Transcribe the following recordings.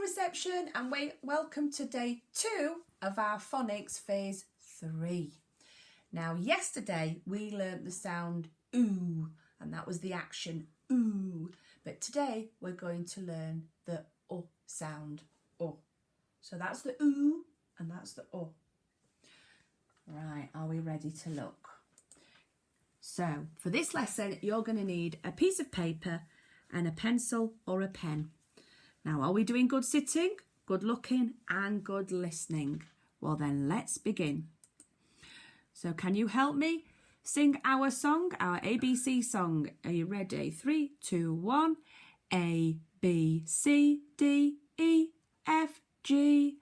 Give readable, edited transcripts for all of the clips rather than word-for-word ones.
reception, and welcome to day 2 of our phonics phase 3. Now yesterday we learnt the sound oo, and that was the action oo, but today we're going to learn the sound So that's the oo and that's the Right, are we ready to look? So for this lesson you're going to need a piece of paper and a pencil or a pen. Now, are we doing good sitting, good looking and good listening? Well then, let's begin. So can you help me sing our song, our ABC song? Are you ready? 3, 2, 1. A, B, C, D, E, F, G,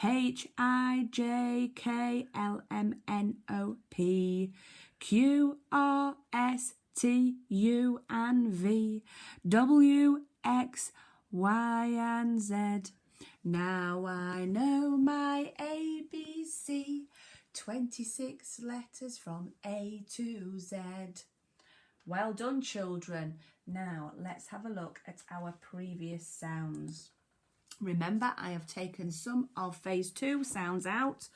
H, I, J, K, L, M, N, O, P, Q, R, S, T, U and V, W, X, Y and Z. Now I know my ABC, 26 letters from A to Z. Well done, children. Now let's have a look at our previous sounds. Remember, I have taken some of phase 2 sounds out,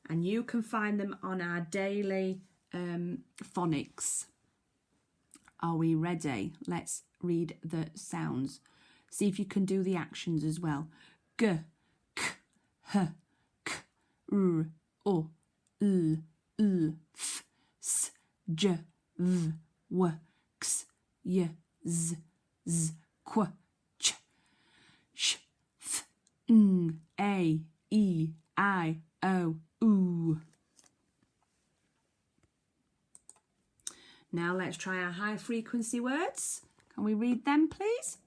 and you can find them on our daily phonics. Are we ready? Let's read the sounds. See if you can do the actions as well. G, k, h, k, r, o, l, f, s, j, v, w, x, y, z, qu, ch, sh, f, n, a, e, I, o, oo. Now let's try our high frequency words. Can we read them, please?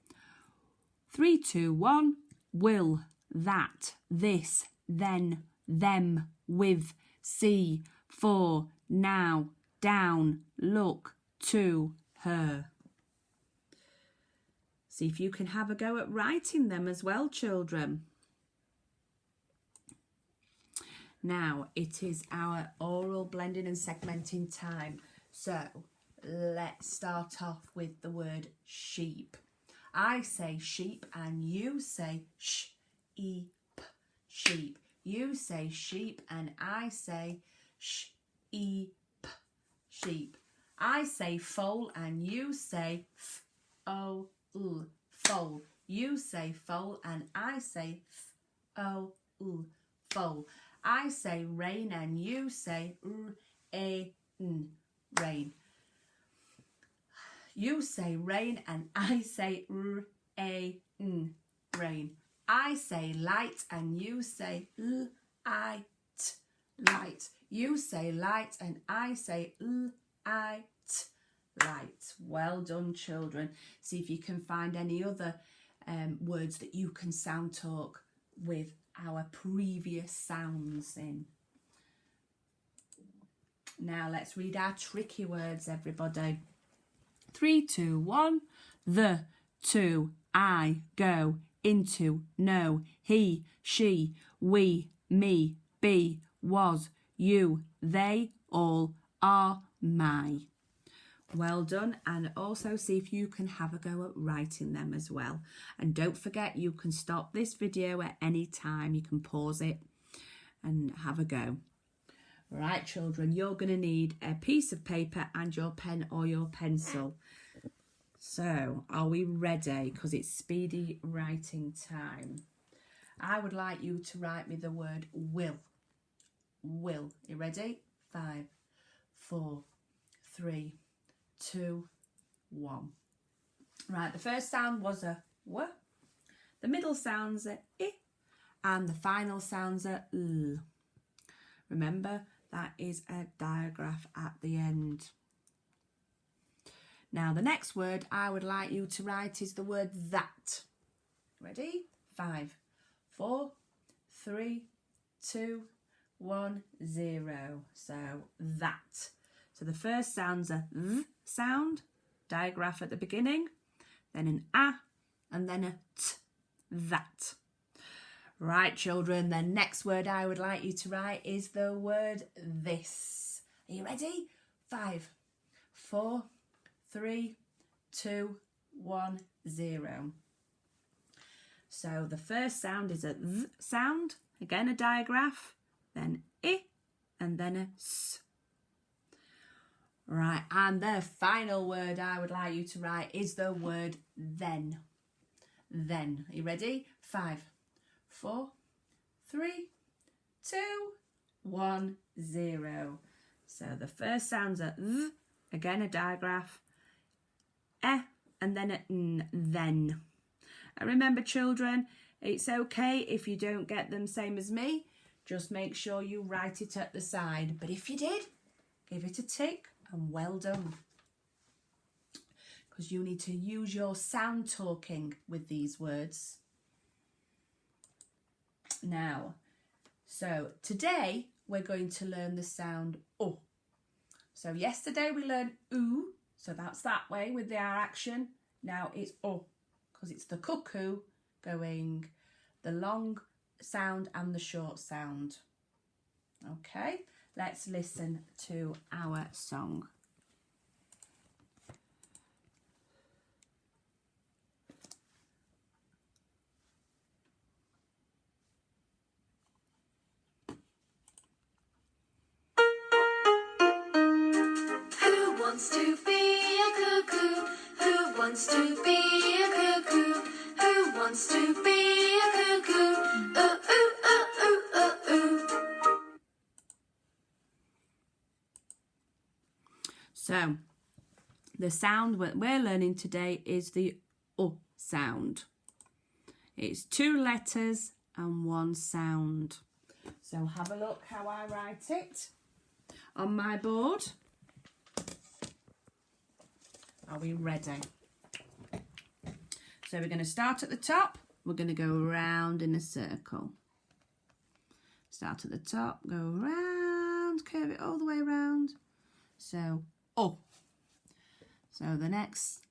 3, 2, 1. Will, that, this, then, them, with, see, for, now, down, look, to, her. See if you can have a go at writing them as well, children. Now it is our oral blending and segmenting time. So let's start off with the word sheep. I say sheep and you say sheep. Sheep. You say sheep and I say sheep. Sheep. I say foal and you say foal. Foal. You say foal and I say foal. I say rain and you say rain. Rain. You say rain and I say rain. Rain. I say light and you say light. Light. You say light and I say light. Light. Well done, children. See if you can find any other words that you can sound talk with our previous sounds in. Now let's read our tricky words, everybody. 3, 2, 1. The, to, I, go, into, no, he, she, we, me, be, was, you, they, all, are, my. Well done, and also see if you can have a go at writing them as well. And don't forget, you can stop this video at any time. You can pause it and have a go. Right, children, you're going to need a piece of paper and your pen or your pencil. So, are we ready? Because it's speedy writing time. I would like you to write me the word will. Will. You ready? 5, 4, 3, 2, 1. Right, the first sound was a w. The middle sound's a I. And the final sound's a l. Remember, that is a digraph at the end. Now, the next word I would like you to write is the word that. Ready? 5, 4, 3, 2, 1, 0. So, that. So, the first sound's a th sound, digraph at the beginning, then an a, and then a t. That. Right, children, the next word I would like you to write is the word this. Are you ready? 5, 4, 3, 2, 1, 0. So the first sound is a th sound, again a digraph, then I, and then a s. Right, and the final word I would like you to write is the word then. Then. Are you ready? 5, 4, 3, 2, 1, 0. So the first sound's a th, again a digraph, and then a n, then. And remember, children, it's okay if you don't get them same as me. Just make sure you write it at the side. But if you did, give it a tick and well done. Because you need to use your sound talking with these words. Now, so today we're going to learn the sound O. So yesterday we learned oo, so that's that way with the R action. Now it's O, because it's the cuckoo going the long sound and the short sound. Okay, let's listen to our song. Who wants to be a cuckoo? Who wants to be a cuckoo? Who wants to be a cuckoo? Ooh. So the sound that we're learning today is the O sound. It's 2 letters and 1 sound. So have a look how I write it on my board. Are we ready? So we're going to start at the top. We're going to go round in a circle. Start at the top, go round, curve it all the way around. So, O. So the next,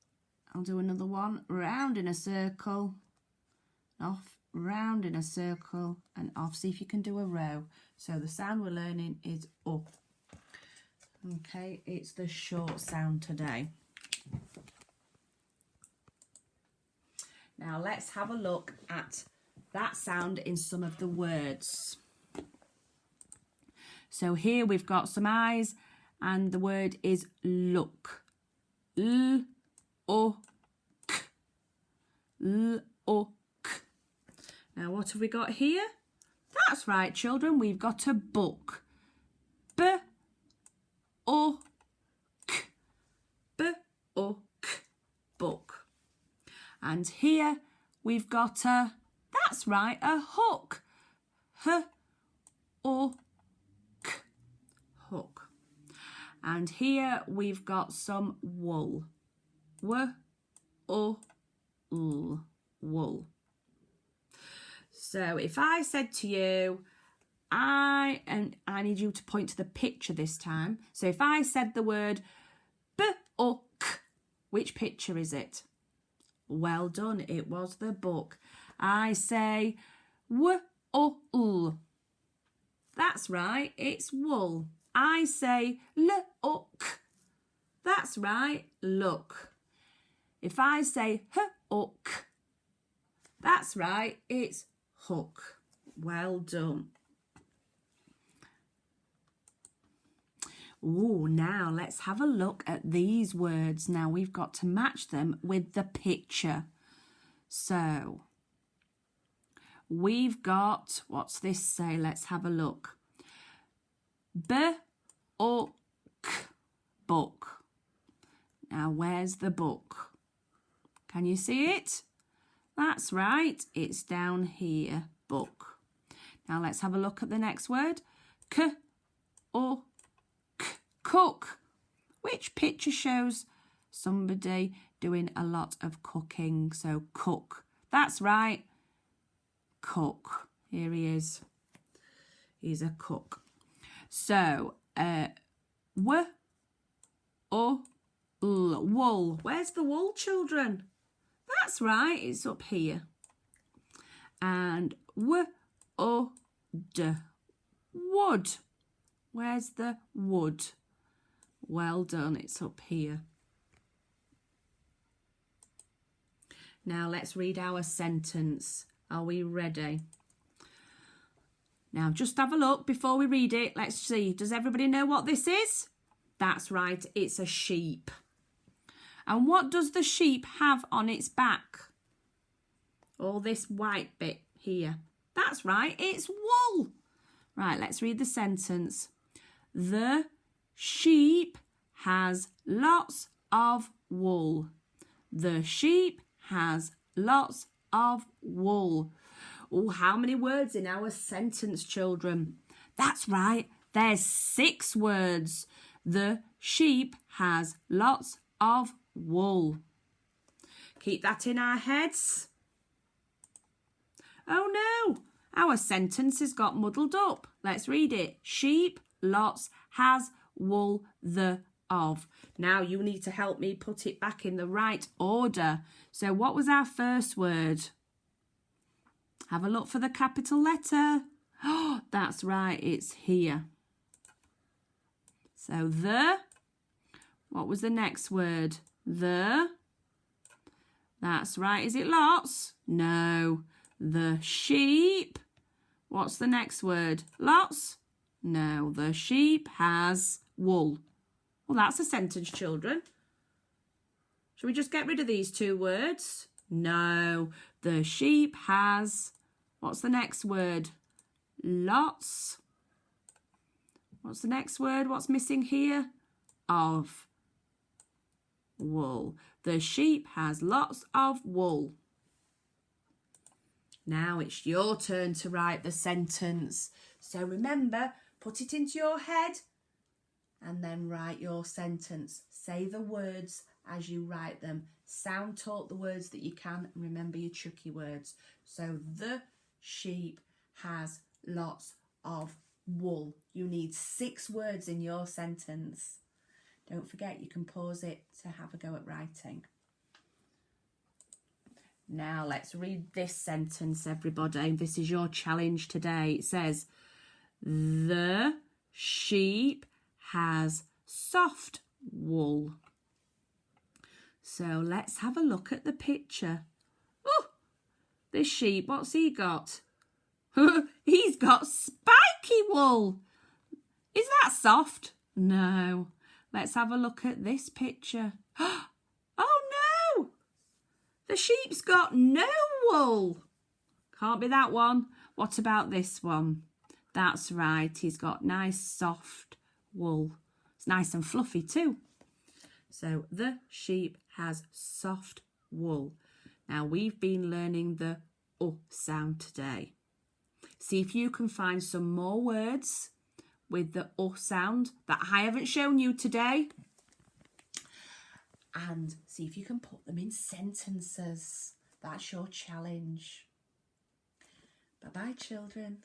I'll do another one, round in a circle, off, round in a circle, and off. See if you can do a row. So the sound we're learning is O. Okay, it's the short sound today. Now let's have a look at that sound in some of the words. So here we've got some eyes and the word is look. L-O-K. L-O-K. Now what have we got here? That's right, children, we've got a book. B-O-K. B-O-K. Book. And here we've got a, that's right, a hook. H-O-K. Hook. And here we've got some wool. W-O-L. Wool. So if I said to you, I need you to point to the picture this time. So if I said the word B-O-K, which picture is it? Well done, it was the book. I say W-O-L. That's right, it's wool. I say L-O-K. That's right, look. If I say H-O-K, that's right, it's hook. Well done. Ooh, now let's have a look at these words. Now we've got to match them with the picture. So we've got, what's this say? Let's have a look. B-O-K, book. Now where's the book? Can you see it? That's right, it's down here, book. Now let's have a look at the next word. K-O-K, cook. Which picture shows somebody doing a lot of cooking? So cook. That's right, cook. Here he is. He's a cook. So, W-O-L, wool. Where's the wool, children? That's right, it's up here. And W-O-D, wood. Where's the wood? Well done, it's up here. Now let's read our sentence. Are we ready? Now, just have a look before we read it. Let's see. Does everybody know what this is? That's right. It's a sheep. And what does the sheep have on its back? All this white bit here. That's right. It's wool. Right, let's read the sentence. The sheep has lots of wool. The sheep has lots of wool. Oh, how many words in our sentence, children? That's right. There's 6 words. The sheep has lots of wool. Keep that in our heads. Oh no, our sentence has got muddled up. Let's read it. Sheep, lots, has, wool, the, of. Now you need to help me put it back in the right order. So what was our first word? Have a look for the capital letter. Oh, that's right, it's here. So the, what was the next word? The, that's right, is it lots? No. The sheep, what's the next word? Lots? No, the sheep has wool. Well, that's a sentence, children. Shall we just get rid of these 2 words? No, the sheep has, what's the next word? Lots. What's the next word? What's missing here? Of wool. The sheep has lots of wool. Now it's your turn to write the sentence. So remember, put it into your head and then write your sentence. Say the words as you write them. Sound talk the words that you can and remember your tricky words. So the sheep has lots of wool. You need 6 words in your sentence. Don't forget you can pause it to have a go at writing. Now let's read this sentence, everybody. This is your challenge today. It says, the sheep has soft wool. So let's have a look at the picture. Oh, this sheep, what's he got? He's got spiky wool. Is that soft? No. Let's have a look at this picture. Oh no! The sheep's got no wool. Can't be that one. What about this one? That's right, he's got nice soft wool. It's nice and fluffy too. So the sheep has soft wool. Now we've been learning the U sound today. See if you can find some more words with the U sound that I haven't shown you today. And see if you can put them in sentences. That's your challenge. Bye-bye, children.